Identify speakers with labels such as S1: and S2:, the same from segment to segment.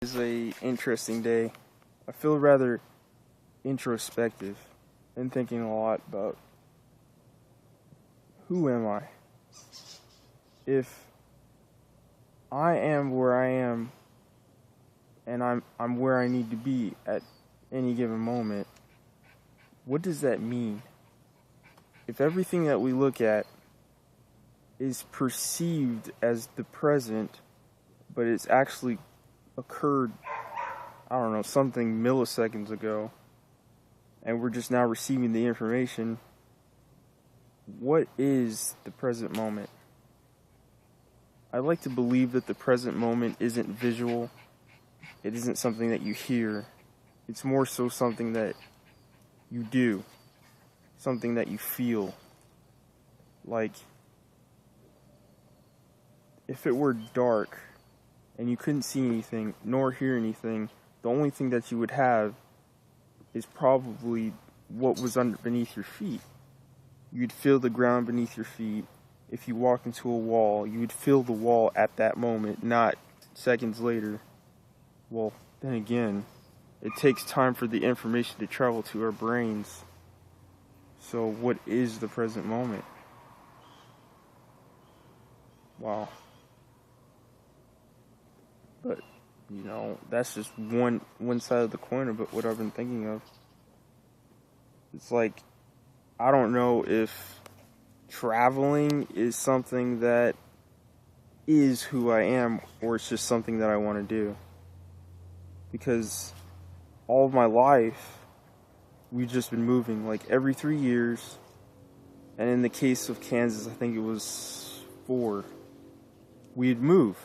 S1: It's a interesting day. I feel rather introspective and thinking a lot about who am I? If I am where I am and I'm where I need to be at any given moment, what does that mean? If everything that we look at is perceived as the present, but it's actually occurred, I don't know, something milliseconds ago, and we're just now receiving the information, what is the present moment? I like to believe that the present moment isn't visual. It isn't something that you hear. It's more so something that you do, something that you feel. Like, if it were dark and you couldn't see anything nor hear anything, the only thing that you would have is probably what was beneath your feet. You'd feel the ground beneath your feet. If you walked into a wall, you would feel the wall at that moment, not seconds later. Well, then again, it takes time for the information to travel to our brains. So what is the present moment? Wow. But, that's just one side of the coin of what I've been thinking of. It's like, I don't know if traveling is something that is who I am, or it's just something that I want to do. Because all of my life, we've just been moving, like every 3 years. And in the case of Kansas, I think it was 4, we'd move.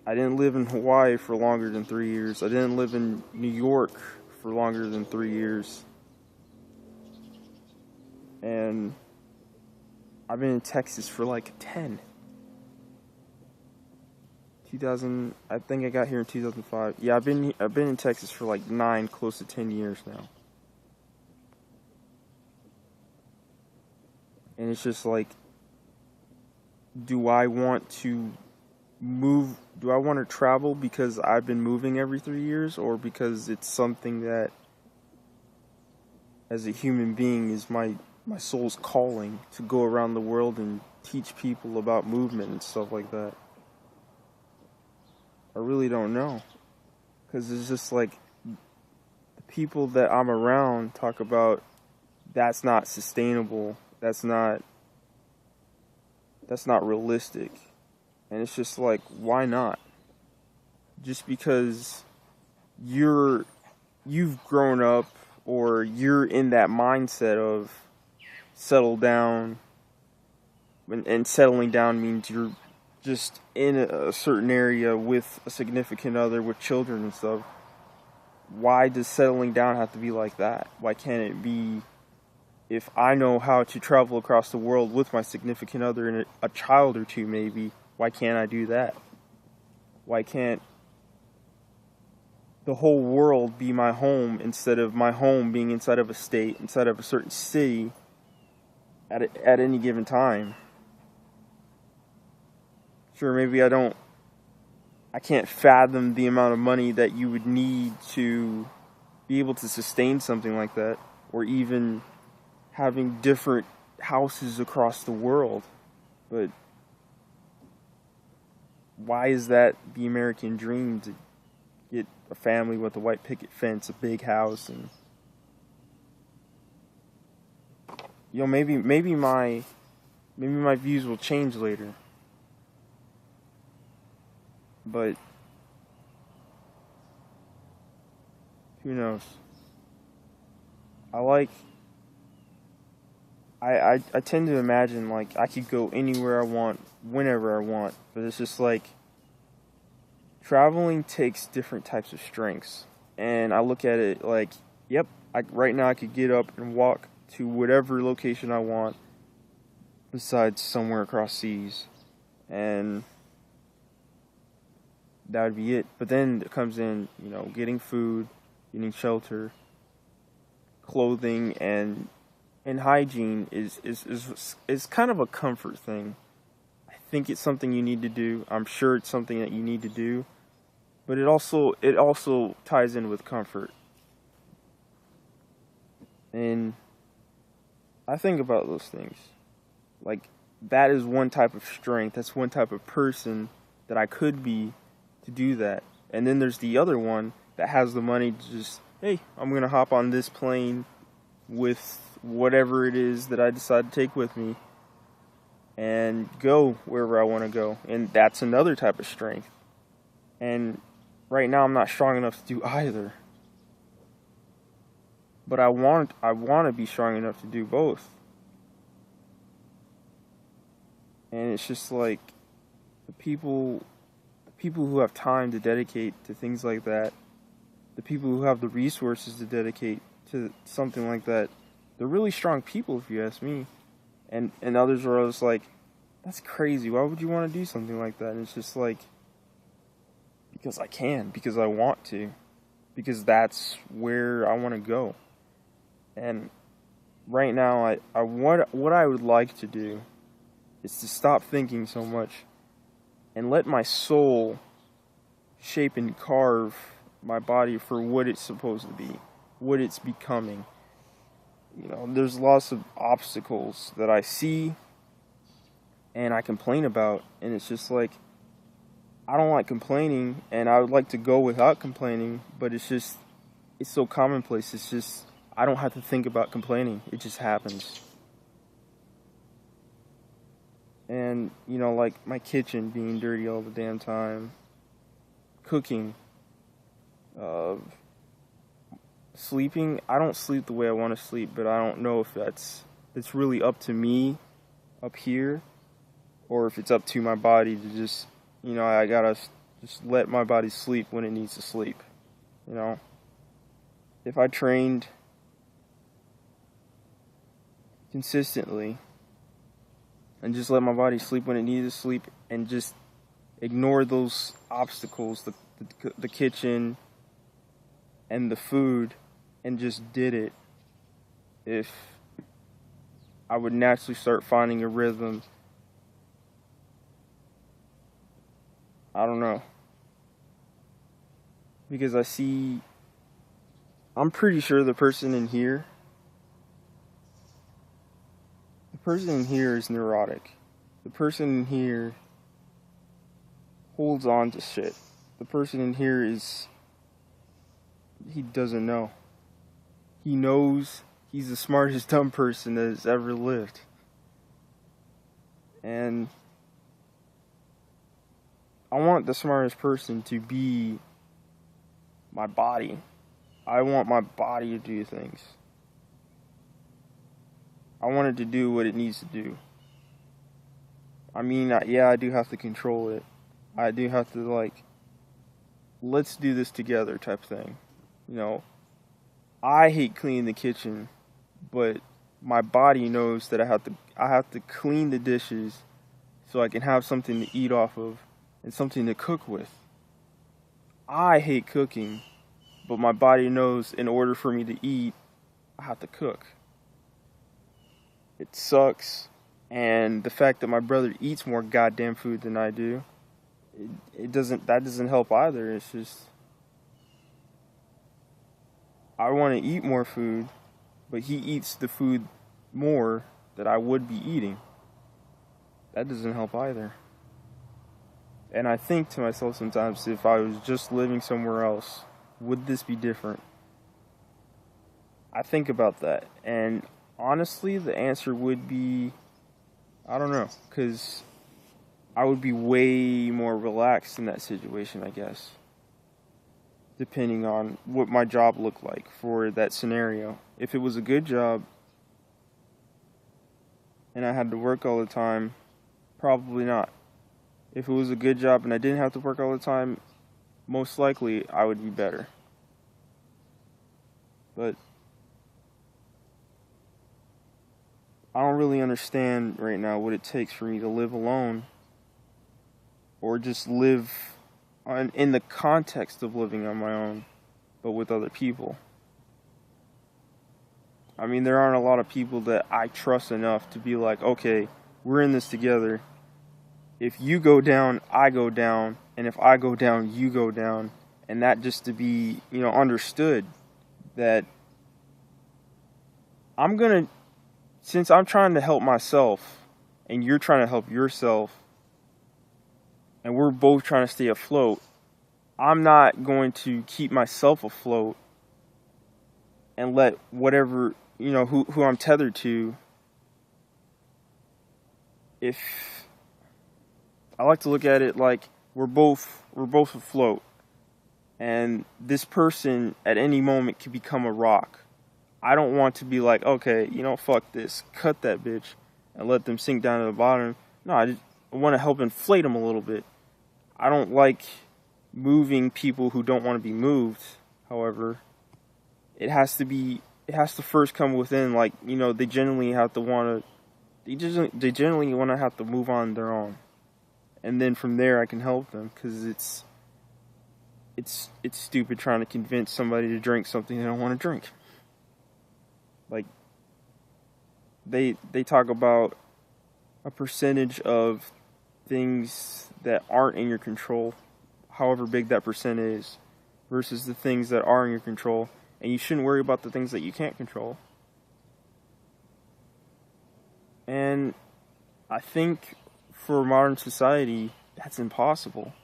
S1: I didn't live in Hawaii for longer than 3 years. I didn't live in New York for longer than 3 years. And I've been in Texas for like 10. I think I got here in 2005. Yeah, I've been in Texas for like 9, close to 10 years now. And it's just like, do I want to move? Do I want to travel because I've been moving every 3 years, or because it's something that, as a human being, is my soul's calling to go around the world and teach people about movement and stuff like that? I really don't know. Because it's just like, the people that I'm around talk about, that's not sustainable. That's not realistic. And it's just like, why not? Just because you've grown up, or you're in that mindset of settle down, and settling down means you're just in a certain area with a significant other, with children and stuff. Why does settling down have to be like that? Why can't it be, if I know how to travel across the world with my significant other and a child or two maybe, why can't I do that? Why can't the whole world be my home, instead of my home being inside of a state, inside of a certain city at any given time? Sure, maybe I can't fathom the amount of money that you would need to be able to sustain something like that, or even having different houses across the world. But why is that the American dream, to get a family with a white picket fence, a big house, and maybe my views will change later. But who knows? I tend to imagine like I could go anywhere I want, whenever I want. But it's just like, traveling takes different types of strengths. And I look at it like, yep, right now I could get up and walk to whatever location I want, besides somewhere across seas. And that would be it. But then it comes in, getting food, getting shelter, clothing, and hygiene is kind of a comfort thing. I think it's something you need to do. I'm sure it's something that you need to do. But it also ties in with comfort. And I think about those things. Like, that is one type of strength. That's one type of person that I could be to do that. And then there's the other one that has the money to just, hey, I'm going to hop on this plane with whatever it is that I decide to take with me and go wherever I want to go. And that's another type of strength. And right now I'm not strong enough to do either. But I want to be strong enough to do both. And it's just like the people who have time to dedicate to things like that, the people who have the resources to dedicate to something like that, they're really strong people if you ask me. And others are just like, that's crazy. Why would you want to do something like that? And it's just like, because I can, because I want to, because that's where I want to go. And right now, what I would like to do is to stop thinking so much and let my soul shape and carve my body for what it's supposed to be, what it's becoming. You know, there's lots of obstacles that I see and I complain about, and it's just like, I don't like complaining, and I would like to go without complaining, but it's so commonplace. It's just, I don't have to think about complaining. It just happens. And, you know, like my kitchen being dirty all the damn time, cooking, sleeping. I don't sleep the way I want to sleep, but I don't know if it's really up to me up here, or if it's up to my body to just, you know, I gotta just let my body sleep when it needs to sleep. You know, if I trained consistently and just let my body sleep when it needed to sleep and just ignore those obstacles, the kitchen and the food, and just did it, if I would naturally start finding a rhythm. I don't know. Because I'm pretty sure the person in here is neurotic. The person in here holds on to shit. The person in here he doesn't know. He knows he's the smartest dumb person that has ever lived. And I want the smartest person to be my body. I want my body to do things. I want it to do what it needs to do. I mean, yeah, I do have to control it. I do have to, like, let's do this together type thing. You know, I hate cleaning the kitchen, but my body knows that I have to clean the dishes so I can have something to eat off of and something to cook with. I hate cooking, but my body knows in order for me to eat, I have to cook. It sucks, and the fact that my brother eats more goddamn food than I do, that doesn't help either. It's just, I want to eat more food, but he eats the food more that I would be eating. That doesn't help either. And I think to myself sometimes, if I was just living somewhere else, would this be different? I think about that, and honestly, the answer would be, I don't know, because I would be way more relaxed in that situation, I guess, depending on what my job looked like for that scenario. If it was a good job and I had to work all the time, probably not. If it was a good job and I didn't have to work all the time, most likely I would be better. But I don't really understand right now what it takes for me to live alone, or just live in the context of living on my own, but with other people. I mean, there aren't a lot of people that I trust enough to be like, okay, we're in this together. If you go down, I go down, and if I go down, you go down, And that just to be, understood that since I'm trying to help myself and you're trying to help yourself and we're both trying to stay afloat, I'm not going to keep myself afloat and let whatever, who I'm tethered to. If I like to look at it like we're both afloat, and this person at any moment could become a rock. I don't want to be like, okay, fuck this, cut that bitch, and let them sink down to the bottom. No, I want to help inflate them a little bit. I don't like moving people who don't want to be moved. However, it has to first come within. Like, they generally have to want to. They generally want to have to move on their own, and then from there I can help them, because it's stupid trying to convince somebody to drink something they don't want to drink. Like, they talk about a percentage of things that aren't in your control, however big that percent is, versus the things that are in your control, and you shouldn't worry about the things that you can't control. And I think for modern society, that's impossible.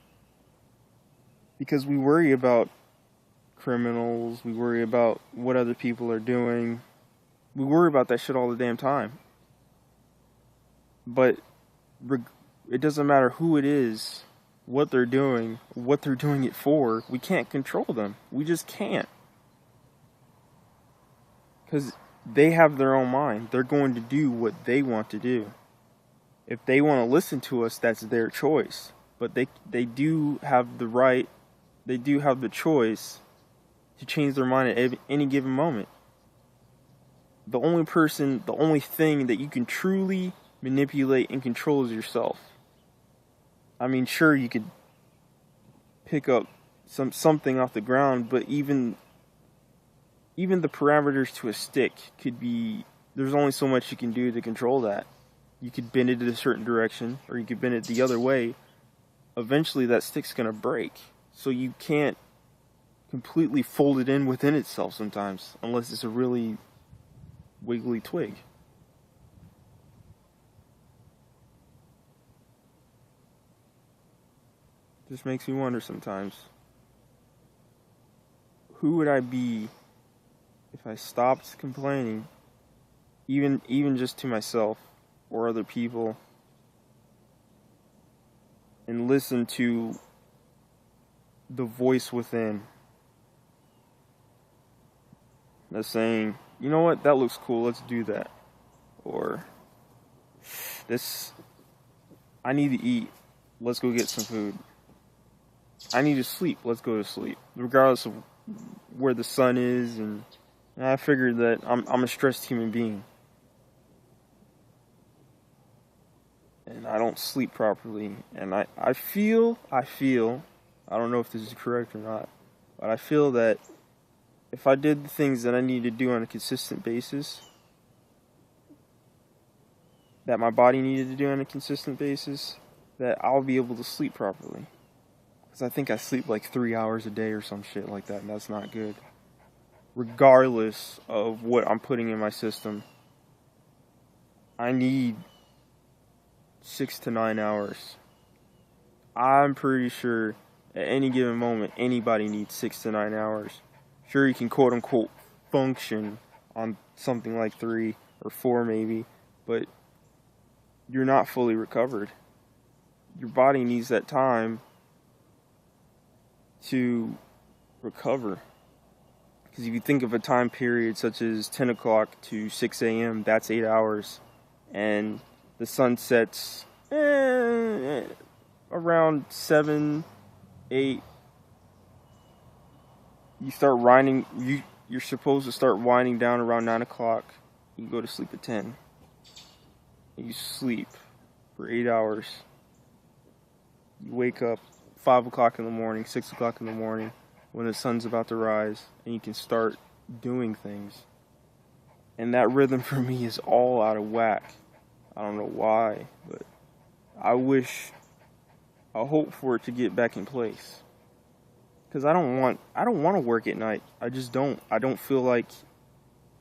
S1: Because we worry about criminals, we worry about what other people are doing. We worry about that shit all the damn time. But it doesn't matter who it is, what they're doing it for. We can't control them. We just can't. Because they have their own mind. They're going to do what they want to do. If they want to listen to us, that's their choice. But they do have the right, they do have the choice to change their mind at any given moment. The only thing that you can truly manipulate and control is yourself. I mean, sure, you could pick up something off the ground, but even the parameters to a stick could be, there's only so much you can do to control that. You could bend it in a certain direction, or you could bend it the other way. Eventually that stick's gonna break. So you can't completely fold it in within itself sometimes, unless it's a really wiggly twig. Just makes me wonder sometimes, who would I be if I stopped complaining, even just to myself or other people, and listened to the voice within that's saying, you know what, that looks cool, let's do that. Or, I need to eat, let's go get some food. I need to sleep, let's go to sleep. Regardless of where the sun is, and I figured that I'm a stressed human being. And I don't sleep properly. And I feel, I don't know if this is correct or not, but I feel that if I did the things that I need to do on a consistent basis, that my body needed to do on a consistent basis, that I'll be able to sleep properly. Because I think I sleep like 3 hours a day or some shit like that, and that's not good. Regardless of what I'm putting in my system, I need 6 to 9 hours. I'm pretty sure at any given moment, anybody needs 6 to 9 hours. Sure, you can quote unquote function on something like 3 or 4 maybe, but you're not fully recovered. Your body needs that time to recover. Because if you think of a time period such as 10 o'clock to 6 a.m., that's 8 hours. And the sun sets around 7, 8. You start winding, you're supposed to start winding down around 9 o'clock. You go to sleep at 10. And you sleep for 8 hours. You wake up 5 o'clock in the morning, 6 o'clock in the morning, when the sun's about to rise, and you can start doing things. And that rhythm for me is all out of whack. I don't know why, but I hope for it to get back in place. Because I don't want to work at night. I just don't. I don't feel like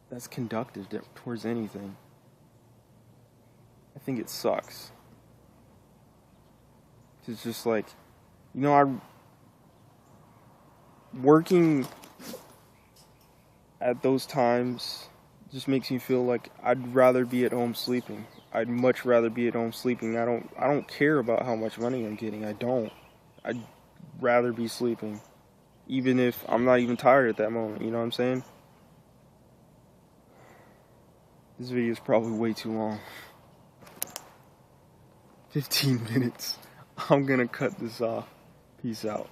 S1: that's conductive towards anything. I think it sucks. It's just like, working at those times just makes me feel like I'd rather be at home sleeping. I'd much rather be at home sleeping. I don't care about how much money I'm getting. I don't. I'd rather be sleeping. Even if I'm not even tired at that moment, you know what I'm saying? This video is probably way too long. 15 minutes. I'm gonna cut this off. Peace out.